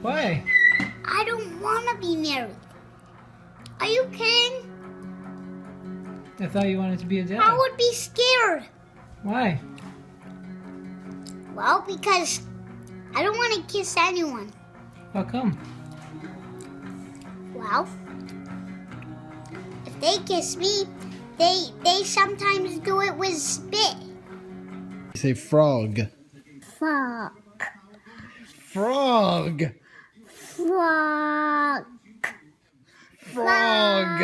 Why? I don't want to be married. Are you kidding? I thought you wanted to be a dad. I would be scared. Why? Well, because I don't want to kiss anyone. How come? Well, if they kiss me, they sometimes do it with spit. Say frog. Fuck. Frog. Frog. Frog.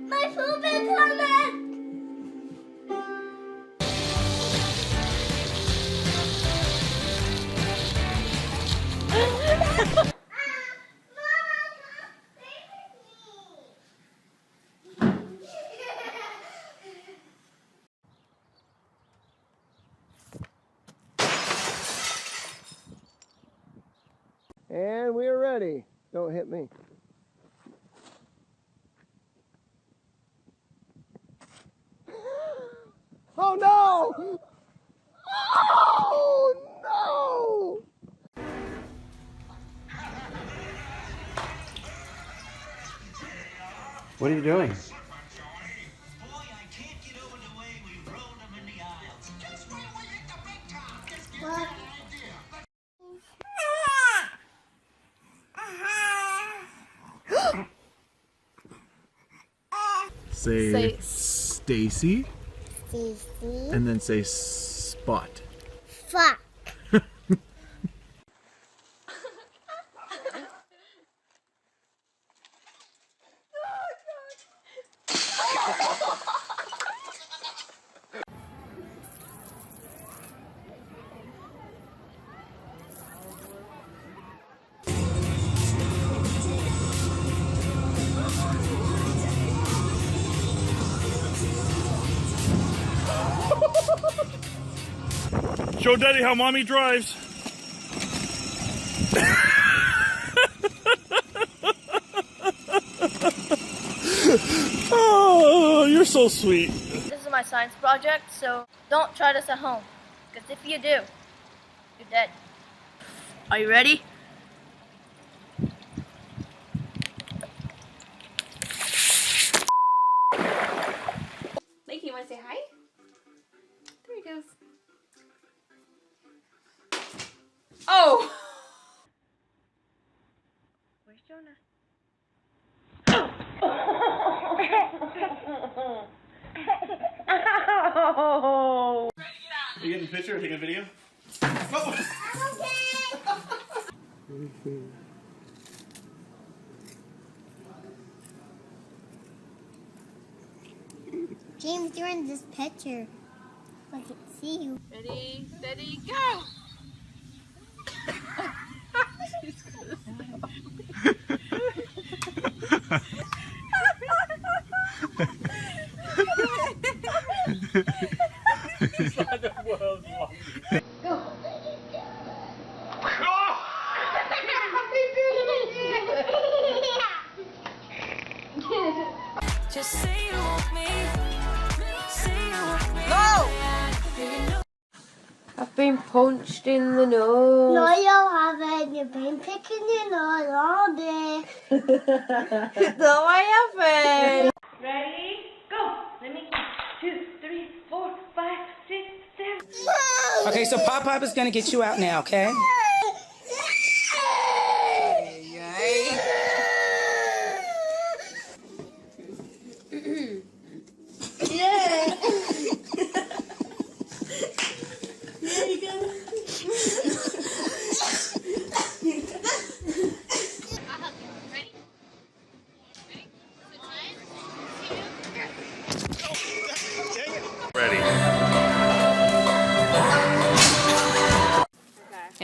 My poop is coming! And we're ready. Don't hit me. Oh no! Oh no! What are you doing? Say Stacy, Stacy. and then say Spot. Fuck. Show Daddy how Mommy drives. Oh, you're so sweet. This is my science project, so don't try this at home. Because if you do, you're dead. Are you ready? Lakey, you want to say hi? There he goes. Oh! Where's Jonah? Are you getting a picture or taking a video? James, you're in this picture. I can see you. Ready, steady, go! Just say you want me. Say you want me. I've been punched in the nose. No, you haven't. You've been picking your nose all day. No, I haven't. Ready? Go! Let me count. 2, 3, 4, 5, 6, 7. Okay, so Pop Pop is gonna get you out now, okay?